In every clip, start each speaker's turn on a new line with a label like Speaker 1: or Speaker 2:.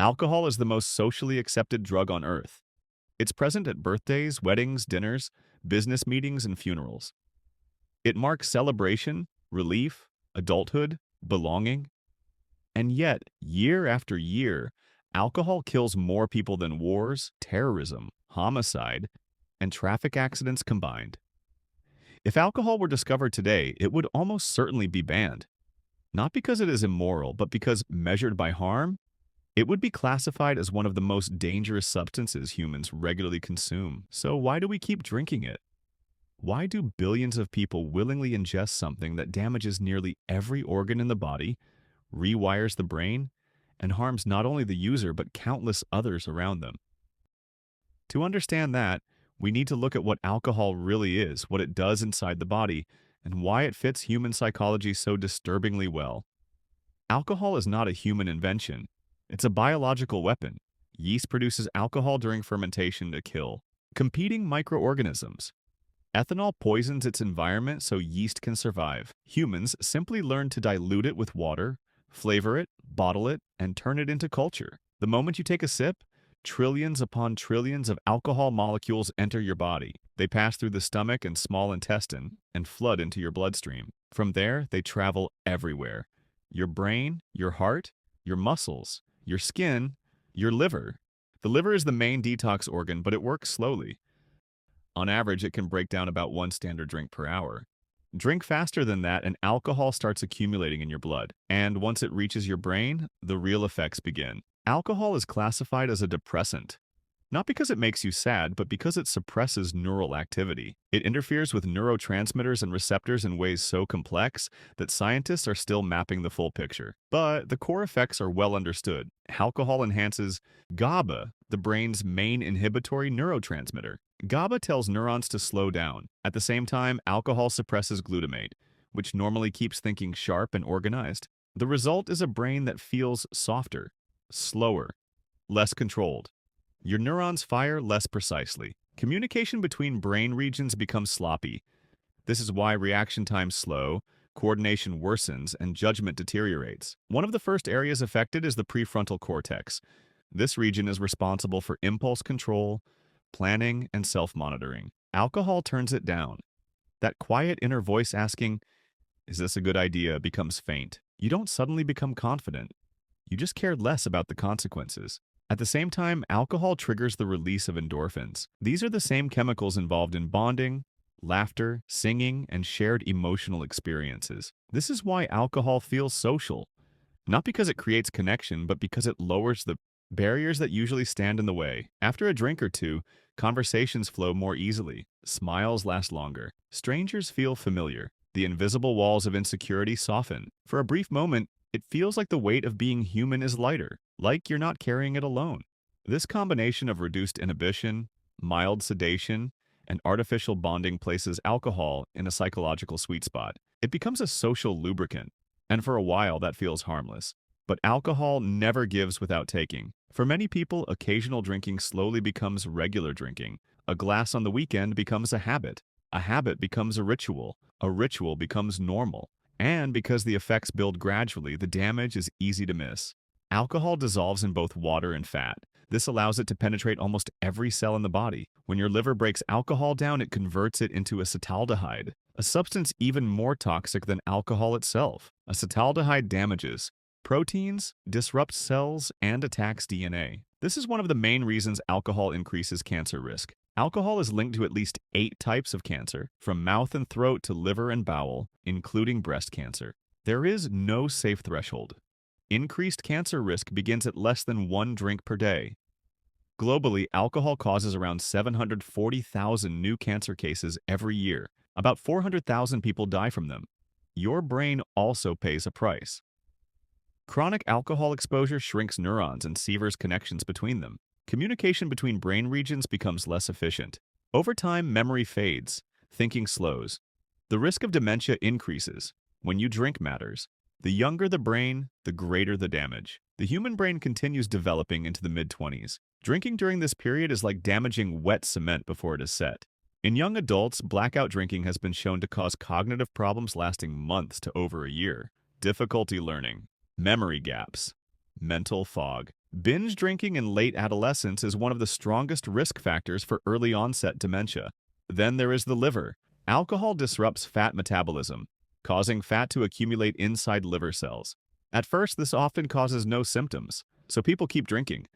Speaker 1: Alcohol is the most socially accepted drug on Earth. It's present at birthdays, weddings, dinners, business meetings, and funerals. It marks celebration, relief, adulthood, belonging. And yet, year after year, alcohol kills more people than wars, terrorism, homicide, and traffic accidents combined. If alcohol were discovered today, it would almost certainly be banned. Not because it is immoral, but because, measured by harm, it would be classified as one of the most dangerous substances humans regularly consume. So why do we keep drinking it? Why do billions of people willingly ingest something that damages nearly every organ in the body, rewires the brain, and harms not only the user but countless others around them? To understand that, we need to look at what alcohol really is, what it does inside the body, and why it fits human psychology so disturbingly well. Alcohol is not a human invention. It's a biological weapon. Yeast produces alcohol during fermentation to kill competing microorganisms. Ethanol poisons its environment so yeast can survive. Humans simply learn to dilute it with water, flavor it, bottle it, and turn it into culture. The moment you take a sip, trillions upon trillions of alcohol molecules enter your body. They pass through the stomach and small intestine and flood into your bloodstream. From there, they travel everywhere. Your brain, your heart, your muscles, your skin, your liver. The liver is the main detox organ, but it works slowly. On average, it can break down about one standard drink per hour. Drink faster than that, and alcohol starts accumulating in your blood. And once it reaches your brain, the real effects begin. Alcohol is classified as a depressant, not because it makes you sad, but because it suppresses neural activity. It interferes with neurotransmitters and receptors in ways so complex that scientists are still mapping the full picture. But the core effects are well understood. Alcohol enhances GABA, the brain's main inhibitory neurotransmitter. GABA tells neurons to slow down. At the same time, alcohol suppresses glutamate, which normally keeps thinking sharp and organized. The result is a brain that feels softer, slower, less controlled. Your neurons fire less precisely. Communication between brain regions becomes sloppy. This is why reaction times slow, coordination worsens, and judgment deteriorates. One of the first areas affected is the prefrontal cortex. This region is responsible for impulse control, planning, and self-monitoring. Alcohol turns it down. That quiet inner voice asking, "Is this a good idea?" becomes faint. You don't suddenly become confident. You just care less about the consequences. At the same time, alcohol triggers the release of endorphins. These are the same chemicals involved in bonding, laughter, singing, and shared emotional experiences. This is why alcohol feels social. Not because it creates connection, but because it lowers the barriers that usually stand in the way. After a drink or two, conversations flow more easily. Smiles last longer. Strangers feel familiar. The invisible walls of insecurity soften. For a brief moment, it feels like the weight of being human is lighter, like you're not carrying it alone. This combination of reduced inhibition, mild sedation, and artificial bonding places alcohol in a psychological sweet spot. It becomes a social lubricant, and for a while that feels harmless. But alcohol never gives without taking. For many people, occasional drinking slowly becomes regular drinking. A glass on the weekend becomes a habit becomes a ritual becomes normal. And because the effects build gradually, the damage is easy to miss. Alcohol dissolves in both water and fat. This allows it to penetrate almost every cell in the body. When your liver breaks alcohol down, it converts it into acetaldehyde, a substance even more toxic than alcohol itself. Acetaldehyde damages proteins, disrupts cells, and attacks DNA. This is one of the main reasons alcohol increases cancer risk. Alcohol is linked to at least 8 types of cancer, from mouth and throat to liver and bowel, including breast cancer. There is no safe threshold. Increased cancer risk begins at less than 1 drink per day. Globally, alcohol causes around 740,000 new cancer cases every year. About 400,000 people die from them. Your brain also pays a price. Chronic alcohol exposure shrinks neurons and severs connections between them. Communication between brain regions becomes less efficient. Over time, memory fades, thinking slows. The risk of dementia increases. When you drink matters. The younger the brain, the greater the damage. The human brain continues developing into the mid-20s. Drinking during this period is like damaging wet cement before it is set. In young adults, blackout drinking has been shown to cause cognitive problems lasting months to over a year. Difficulty learning, memory gaps, mental fog. Binge drinking in late adolescence is one of the strongest risk factors for early onset dementia. Then there is the liver. Alcohol disrupts fat metabolism, causing fat to accumulate inside liver cells. At first, this often causes no symptoms, so people keep drinking.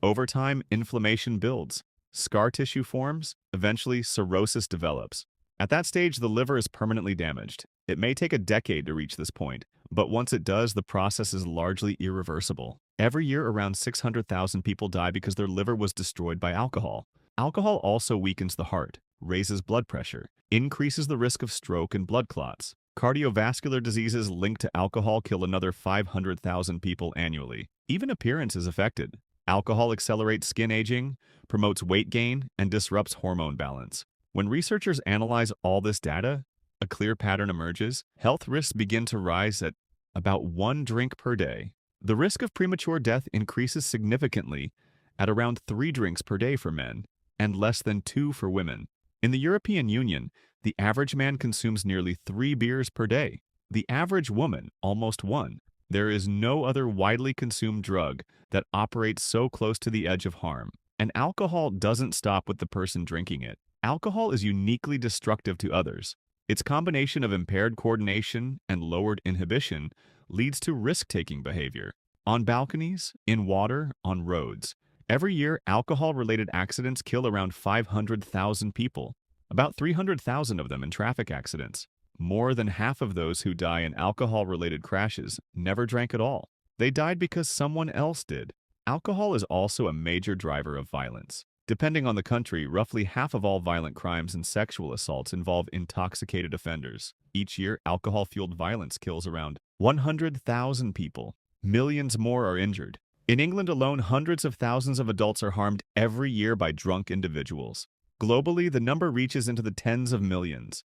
Speaker 1: Over time, inflammation builds, scar tissue forms, eventually cirrhosis develops. At that stage, the liver is permanently damaged. It may take a decade to reach this point, but once it does, the process is largely irreversible. Every year, around 600,000 people die because their liver was destroyed by alcohol. Alcohol also weakens the heart, raises blood pressure, increases the risk of stroke and blood clots. Cardiovascular diseases linked to alcohol kill another 500,000 people annually. Even appearance is affected. Alcohol accelerates skin aging, promotes weight gain, and disrupts hormone balance. When researchers analyze all this data, a clear pattern emerges. Health risks begin to rise at about 1 drink per day. The risk of premature death increases significantly at around 3 drinks per day for men and less than 2 for women. In the European Union, the average man consumes nearly 3 beers per day. The average woman, almost 1. There is no other widely consumed drug that operates so close to the edge of harm. And alcohol doesn't stop with the person drinking it. Alcohol is uniquely destructive to others. Its combination of impaired coordination and lowered inhibition leads to risk-taking behavior. On balconies, in water, on roads. Every year, alcohol-related accidents kill around 500,000 people, about 300,000 of them in traffic accidents. More than half of those who die in alcohol-related crashes never drank at all. They died because someone else did. Alcohol is also a major driver of violence. Depending on the country, roughly half of all violent crimes and sexual assaults involve intoxicated offenders. Each year, alcohol-fueled violence kills around 100,000 people. Millions more are injured. In England alone, hundreds of thousands of adults are harmed every year by drunk individuals. Globally, the number reaches into the tens of millions.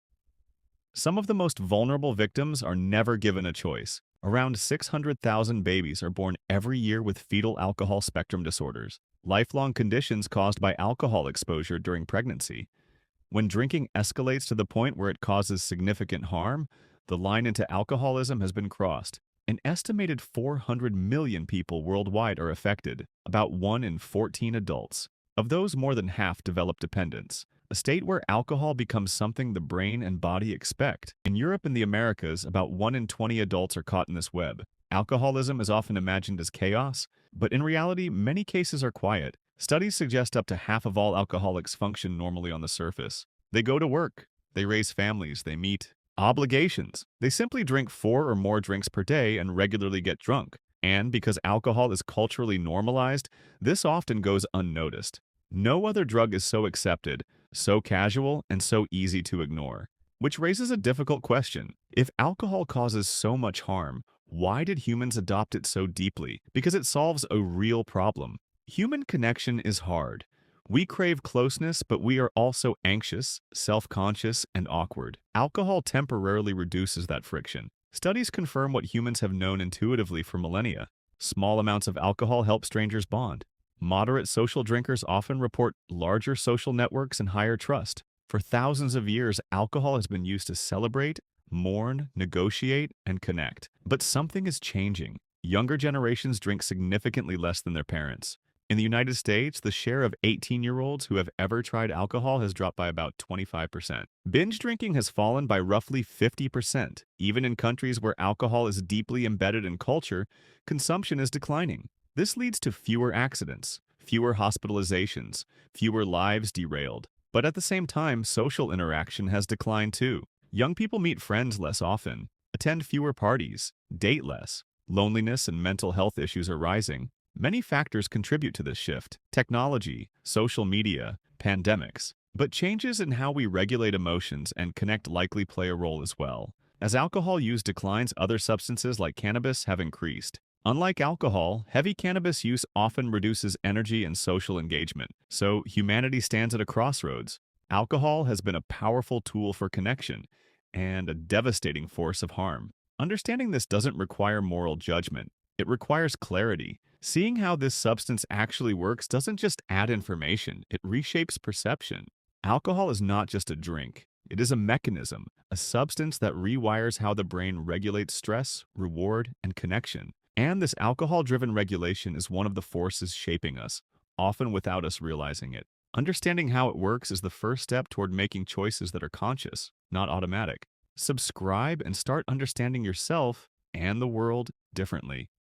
Speaker 1: Some of the most vulnerable victims are never given a choice. Around 600,000 babies are born every year with fetal alcohol spectrum disorders, lifelong conditions caused by alcohol exposure during pregnancy. When drinking escalates to the point where it causes significant harm, the line into alcoholism has been crossed. An estimated 400 million people worldwide are affected, about 1 in 14 adults. Of those, more than half develop dependence, a state where alcohol becomes something the brain and body expect. In Europe and the Americas, about 1 in 20 adults are caught in this web. Alcoholism is often imagined as chaos, but in reality, many cases are quiet. Studies suggest up to half of all alcoholics function normally on the surface. They go to work, they raise families, they meet obligations. They simply drink 4 or more drinks per day and regularly get drunk. And because alcohol is culturally normalized, this often goes unnoticed. No other drug is so accepted, so casual, and so easy to ignore. Which raises a difficult question. If alcohol causes so much harm, why did humans adopt it so deeply? Because it solves a real problem. Human connection is hard. We crave closeness, but we are also anxious, self-conscious, and awkward. Alcohol temporarily reduces that friction. Studies confirm what humans have known intuitively for millennia. Small amounts of alcohol help strangers bond. Moderate social drinkers often report larger social networks and higher trust. For thousands of years, alcohol has been used to celebrate, mourn, negotiate, and connect. But something is changing. Younger generations drink significantly less than their parents. In the United States, the share of 18-year-olds who have ever tried alcohol has dropped by about 25%. Binge drinking has fallen by roughly 50%. Even in countries where alcohol is deeply embedded in culture, consumption is declining. This leads to fewer accidents, fewer hospitalizations, fewer lives derailed. But at the same time, social interaction has declined too. Young people meet friends less often, attend fewer parties, date less. Loneliness and mental health issues are rising. Many factors contribute to this shift: technology, social media, pandemics. But changes in how we regulate emotions and connect likely play a role as well. As alcohol use declines, other substances like cannabis have increased. Unlike alcohol, heavy cannabis use often reduces energy and social engagement, so humanity stands at a crossroads. Alcohol has been a powerful tool for connection and a devastating force of harm. Understanding this doesn't require moral judgment. It requires clarity. Seeing how this substance actually works doesn't just add information, it reshapes perception. Alcohol is not just a drink. It is a mechanism, a substance that rewires how the brain regulates stress, reward, and connection. And this alcohol-driven regulation is one of the forces shaping us, often without us realizing it. Understanding how it works is the first step toward making choices that are conscious, not automatic. Subscribe and start understanding yourself and the world differently.